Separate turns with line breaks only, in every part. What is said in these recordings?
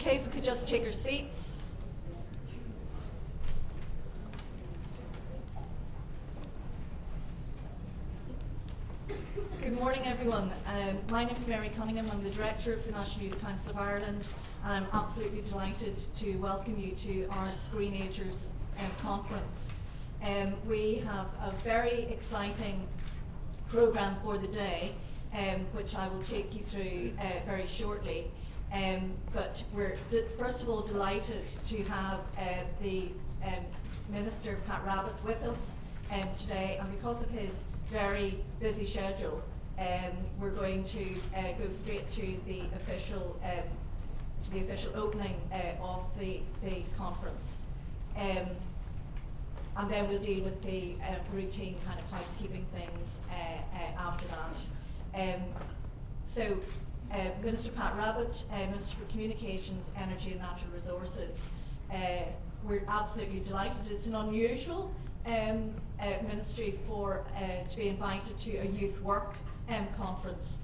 Okay, if we could just take our seats. Good morning, everyone. My name is Mary Cunningham. I'm the Director of the National Youth Council of Ireland, and I'm absolutely delighted to welcome you to our Screenagers conference. We have a very exciting programme for the day, which I will take you through very shortly. But we're first of all delighted to have the Minister Pat Rabbitte with us today, and because of his very busy schedule, we're going to go straight to the official opening of the conference, and then we'll deal with the routine kind of housekeeping things after that. Minister Pat Rabbitte, Minister for Communications, Energy and Natural Resources. We're absolutely delighted. It's an unusual ministry to be invited to a youth work conference.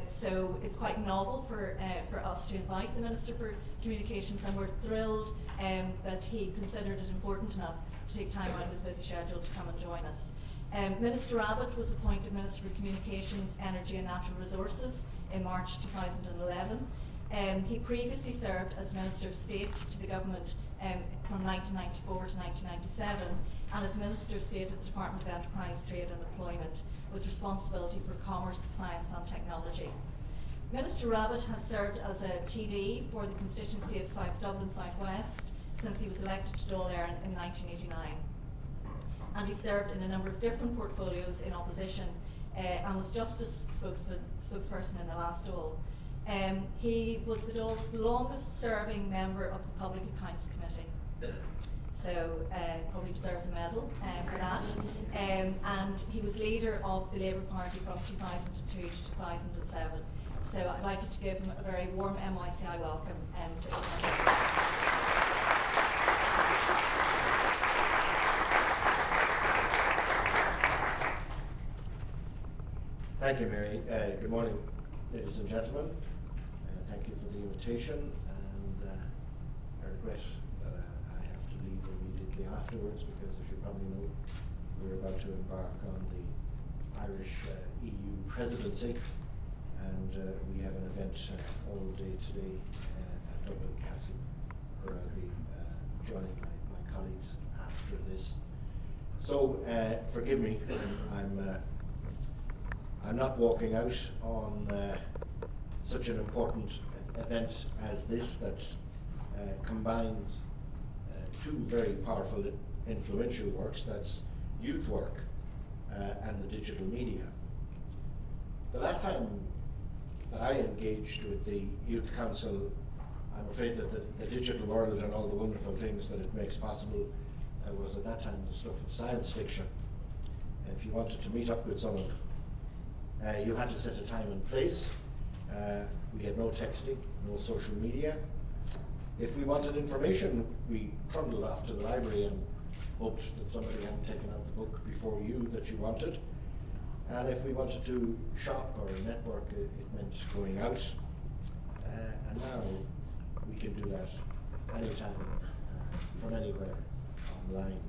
So it's quite novel for us to invite the Minister for Communications, and we're thrilled that he considered it important enough to take time out of his busy schedule to come and join us. Minister Rabbitte was appointed Minister for Communications, Energy and Natural Resources in March 2011. He previously served as Minister of State to the government from 1994 to 1997, and as Minister of State at the Department of Enterprise, Trade and Employment, with responsibility for commerce, science and technology. Minister Rabbitte has served as a TD for the constituency of South Dublin South West since he was elected to Dáil Éireann in 1989. And he served in a number of different portfolios in opposition and was Justice spokesperson in the last Dáil. He was the Dáil's longest serving member of the Public Accounts Committee, so probably deserves a medal for that. And he was leader of the Labour Party from 2002 to 2007. So I'd like you to give him a very warm NYCI welcome to
Thank you, Mary. Good morning, ladies and gentlemen. Thank you for the invitation, and I regret that I have to leave immediately afterwards because, as you probably know, we're about to embark on the Irish EU presidency, and we have an event all day today at Dublin Castle, where I'll be joining my colleagues after this. So forgive me, I'm not walking out on such an important event as this that combines two very powerful, influential works, that's youth work and the digital media. The last time that I engaged with the Youth Council, I'm afraid that the digital world and all the wonderful things that it makes possible was at that time the stuff of science fiction. If you wanted to meet up with someone, you had to set a time and place. We had no texting, no social media. If we wanted information, we trundled off to the library and hoped that somebody hadn't taken out the book before you that you wanted. And if we wanted to shop or network, it meant going out. And now we can do that anytime, from anywhere, online.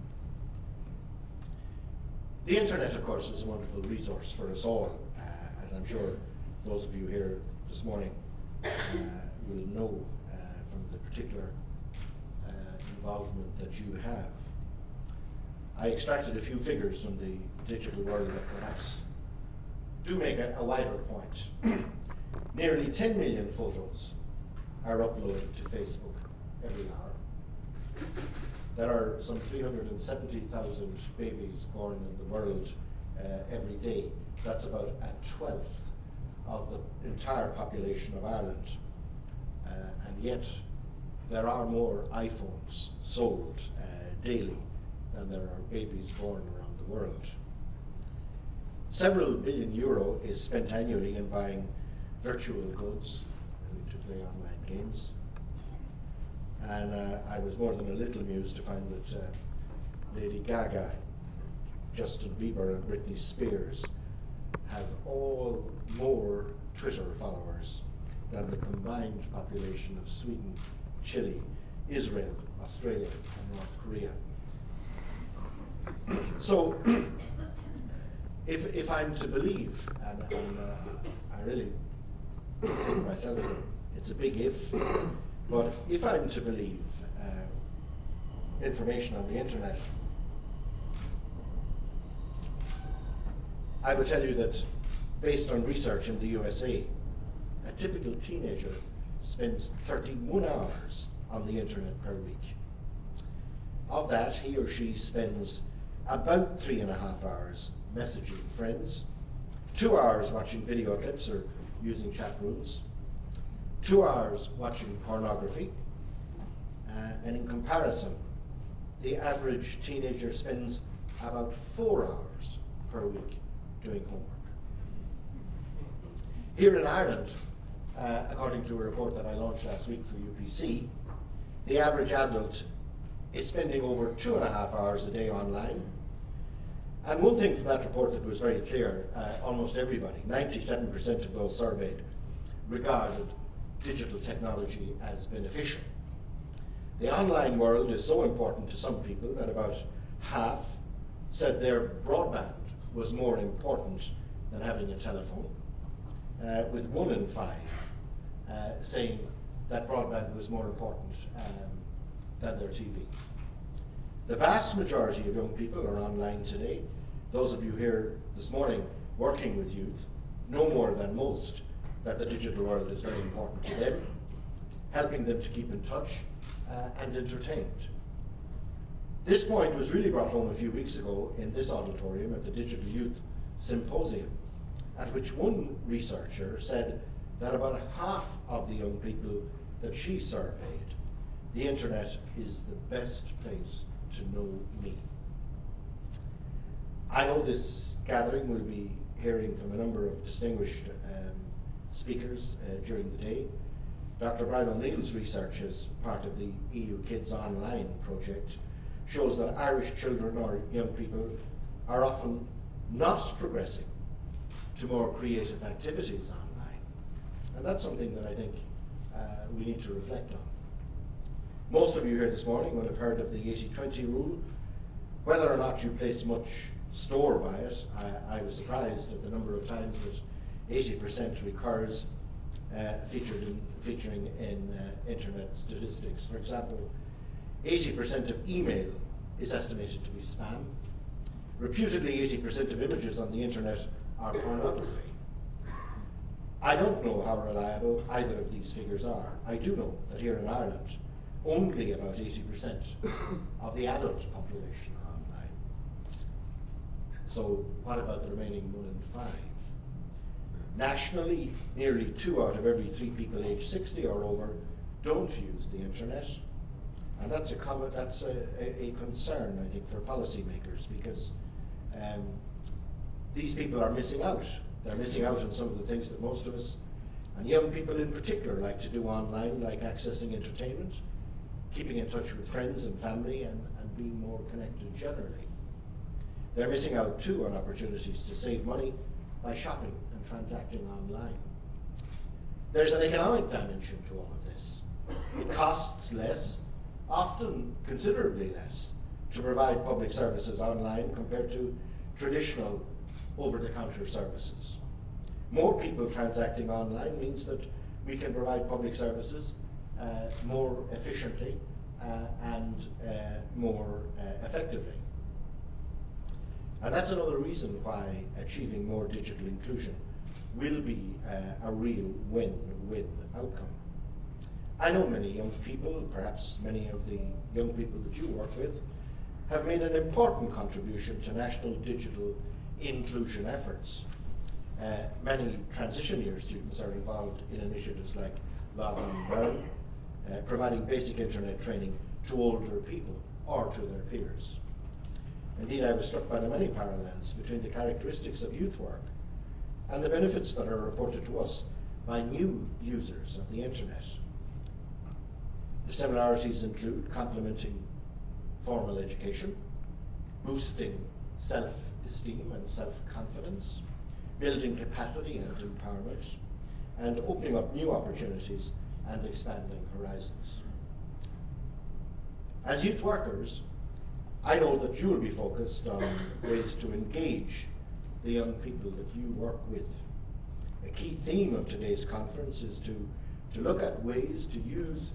The internet, of course, is a wonderful resource for us all, as I'm sure those of you here this morning will know from the particular involvement that you have. I extracted a few figures from the digital world that perhaps do make a wider point. Nearly 10 million photos are uploaded to Facebook every hour. There are some 370,000 babies born in the world every day. That's about a 12th of the entire population of Ireland. And yet, there are more iPhones sold daily than there are babies born around the world. Several billion euro is spent annually in buying virtual goods to play online games. And I was more than a little amused to find that Lady Gaga, Justin Bieber and Britney Spears have all more Twitter followers than the combined population of Sweden, Chile, Israel, Australia, and North Korea. So, if I'm to believe, and I really think myself that it's a big if, but if I'm to believe information on the internet, I would tell you that based on research in the USA, a typical teenager spends 31 hours on the internet per week. Of that, he or she spends about 3.5 hours messaging friends, 2 hours watching video clips or using chat rooms, 2 hours watching pornography, and in comparison, the average teenager spends about 4 hours per week doing homework. Here in Ireland, according to a report that I launched last week for UPC, the average adult is spending over 2.5 hours a day online. And one thing from that report that was very clear, almost everybody, 97% of those surveyed, regarded digital technology as beneficial. The online world is so important to some people that about half said their broadband was more important than having a telephone, with 1 in 5 saying that broadband was more important than their TV. The vast majority of young people are online today. Those of you here this morning working with youth know more than most that the digital world is very important to them, helping them to keep in touch and entertained. This point was really brought home a few weeks ago in this auditorium at the Digital Youth Symposium, at which one researcher said that about half of the young people that she surveyed, the internet is the best place to know me. I know this gathering will be hearing from a number of distinguished speakers during the day. Dr. Brian O'Neill's research as part of the EU Kids Online project shows that Irish children or young people are often not progressing to more creative activities online. And that's something that I think we need to reflect on. Most of you here this morning will have heard of the 80-20 rule. Whether or not you place much store by it, I was surprised at the number of times that 80% recurs, featuring in internet statistics. For example, 80% of email is estimated to be spam. Reputedly, 80% of images on the internet are pornography. I don't know how reliable either of these figures are. I do know that here in Ireland, only about 80% of the adult population are online. So what about the remaining 1 in 5? Nationally, nearly 2 out of every 3 people aged 60 or over don't use the internet. And that's a concern, I think, for policymakers, because these people are missing out. They're missing out on some of the things that most of us, and young people in particular, like to do online, like accessing entertainment, keeping in touch with friends and family, and being more connected generally. They're missing out too on opportunities to save money by shopping and transacting online. There's an economic dimension to all of this. It costs less, often considerably less, to provide public services online compared to traditional over-the-counter services. More people transacting online means that we can provide public services more efficiently and more effectively. And that's another reason why achieving more digital inclusion will be a real win-win outcome. I know many young people, perhaps many of the young people that you work with, have made an important contribution to national digital inclusion efforts. Many transition year students are involved in initiatives like Log On Learn, providing basic internet training to older people or to their peers. Indeed, I was struck by the many parallels between the characteristics of youth work and the benefits that are reported to us by new users of the internet. The similarities include complementing formal education, boosting self-esteem and self-confidence, building capacity and empowerment, and opening up new opportunities and expanding horizons. As youth workers, I know that you will be focused on ways to engage the young people that you work with. A key theme of today's conference is to look at ways to use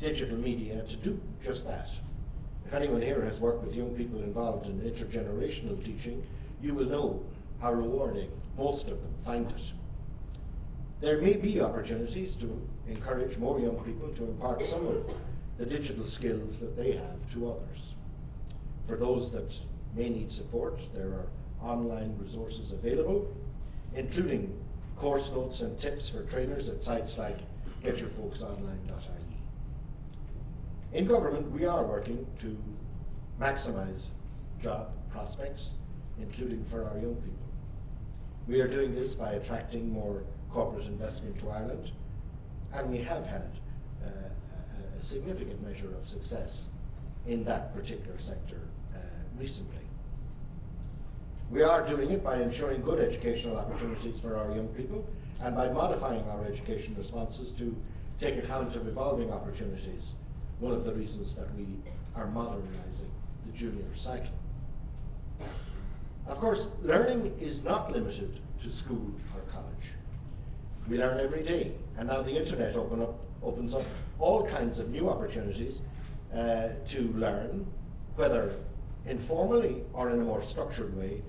digital media to do just that. If anyone here has worked with young people involved in intergenerational teaching, you will know how rewarding most of them find it. There may be opportunities to encourage more young people to impart some of the digital skills that they have to others. For those that may need support, there are online resources available, including course notes and tips for trainers at sites like getyourfolksonline.ie. In government, we are working to maximise job prospects, including for our young people. We are doing this by attracting more corporate investment to Ireland, and we have had a significant measure of success in that particular sector recently. We are doing it by ensuring good educational opportunities for our young people and by modifying our education responses to take account of evolving opportunities, one of the reasons that we are modernising the junior cycle. Of course, learning is not limited to school or college. We learn every day, and now the internet opens up all kinds of new opportunities to learn, whether informally or in a more structured way,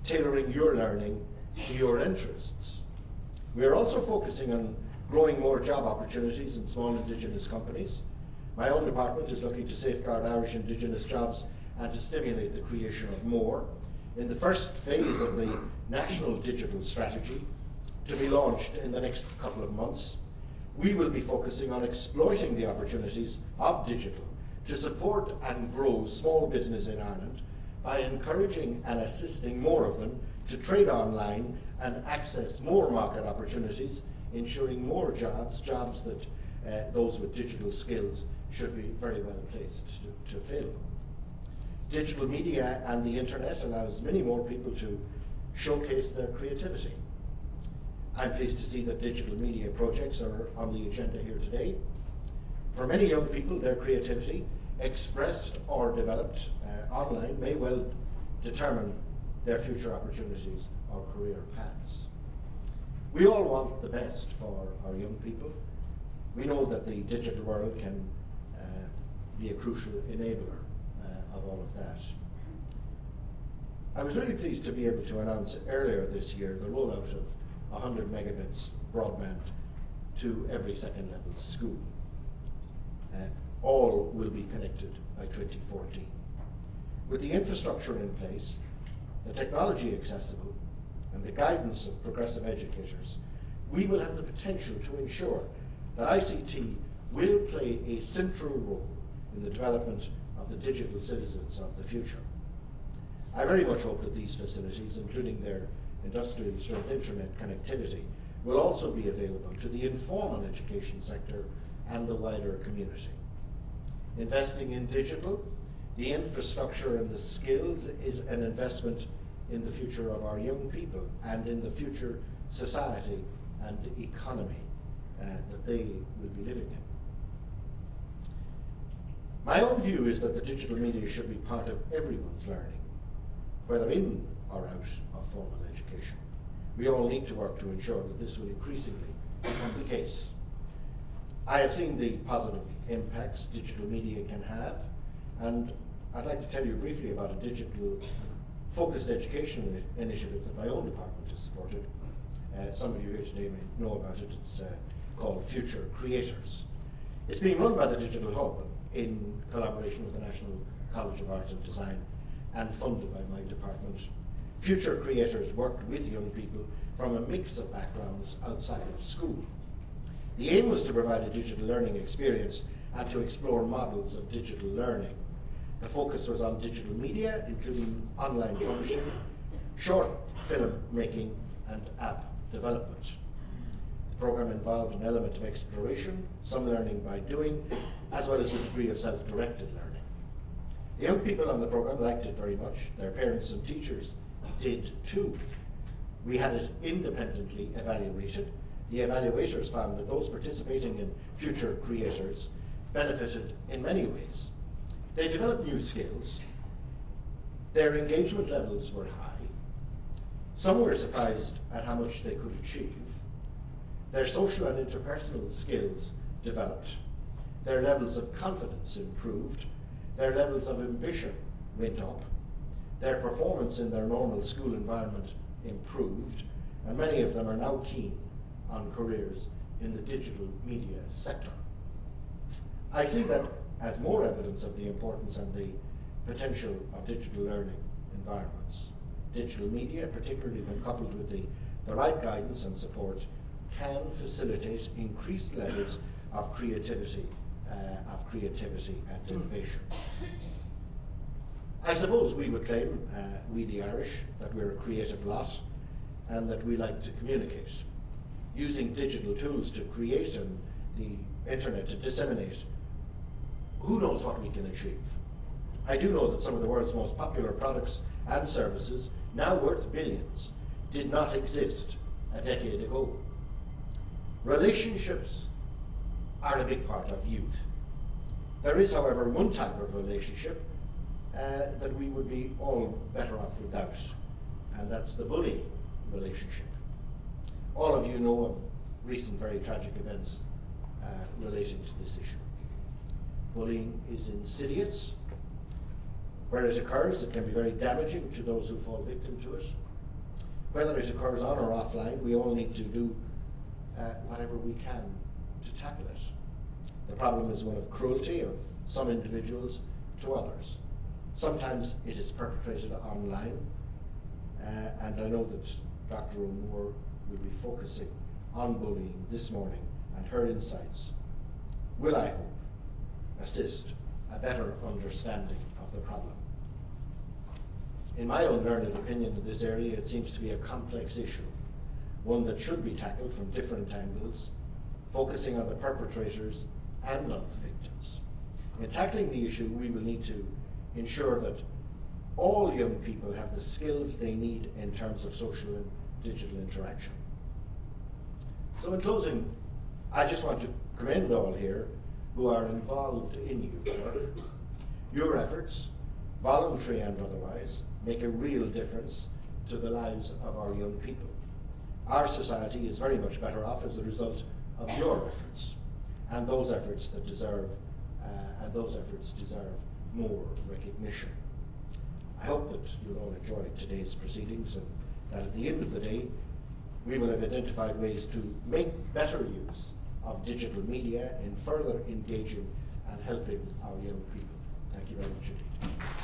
tailoring your learning to your interests. We are also focusing on growing more job opportunities in small Indigenous companies. My own department is looking to safeguard Irish Indigenous jobs and to stimulate the creation of more. In the first phase of the National Digital Strategy, to be launched in the next couple of months, we will be focusing on exploiting the opportunities of digital to support and grow small business in Ireland by encouraging and assisting more of them to trade online and access more market opportunities, ensuring more jobs that those with digital skills should be very well placed to fill. Digital media and the internet allows many more people to showcase their creativity. I'm pleased to see that digital media projects are on the agenda here today. For many young people, their creativity, expressed or developed online, may well determine their future opportunities or career paths. We all want the best for our young people. We know that the digital world can be a crucial enabler of all of that. I was really pleased to be able to announce earlier this year the rollout of 100 megabits broadband to every second level school. All will be connected by 2014. With the infrastructure in place, the technology accessible, and the guidance of progressive educators, we will have the potential to ensure that ICT will play a central role in the development of the digital citizens of the future. I very much hope that these facilities, including their industrial strength internet connectivity, will also be available to the informal education sector and the wider community. Investing in digital, the infrastructure and the skills is an investment in the future of our young people and in the future society and economy that they will be living in. My own view is that the digital media should be part of everyone's learning, whether in or out of formal education. We all need to work to ensure that this will increasingly become the case. I have seen the positive impacts digital media can have, and I'd like to tell you briefly about a digital focused education initiative that my own department has supported. Some of you here today may know about it. It's called Future Creators. It's being run by the Digital Hub in collaboration with the National College of Art and Design and funded by my department. Future Creators worked with young people from a mix of backgrounds outside of school. The aim was to provide a digital learning experience and to explore models of digital learning. The focus was on digital media, including online publishing, short film making, and app development. The program involved an element of exploration, some learning by doing, as well as a degree of self-directed learning. The young people on the program liked it very much. Their parents and teachers did too. We had it independently evaluated. The evaluators found that those participating in Future Creators benefited in many ways. They developed new skills. Their engagement levels were high. Some were surprised at how much they could achieve. Their social and interpersonal skills developed. Their levels of confidence improved. Their levels of ambition went up. Their performance in their normal school environment improved, and many of them are now keen on careers in the digital media sector. I see that as more evidence of the importance and the potential of digital learning environments. Digital media, particularly when coupled with the right guidance and support, can facilitate increased levels of creativity and innovation. I suppose we would claim, we the Irish, that we're a creative lot and that we like to communicate. Using digital tools to create and the internet to disseminate, who knows what we can achieve. I do know that some of the world's most popular products and services, now worth billions, did not exist a decade ago. Relationships are a big part of youth. There is, however, one type of relationship that we would be all better off without, and that's the bullying relationship. All of you know of recent very tragic events relating to this issue. Bullying is insidious. Where it occurs, it can be very damaging to those who fall victim to it. Whether it occurs on or offline, we all need to do whatever we can to tackle it. The problem is one of cruelty of some individuals to others. Sometimes it is perpetrated online, and I know that Dr. O'Moore will be focusing on bullying this morning, and her insights will, I hope, assist a better understanding of the problem. In my own learned opinion in this area, it seems to be a complex issue, one that should be tackled from different angles, focusing on the perpetrators and on the victims. In tackling the issue, we will need to ensure that all young people have the skills they need in terms of social and digital interaction. So in closing, I just want to commend all here who are involved in youth work. Your efforts, voluntary and otherwise, make a real difference to the lives of our young people. Our society is very much better off as a result of your efforts, and those efforts deserve more recognition. I hope that you'll all enjoy today's proceedings, and that at the end of the day, we will have identified ways to make better use of digital media in further engaging and helping our young people. Thank you very much indeed.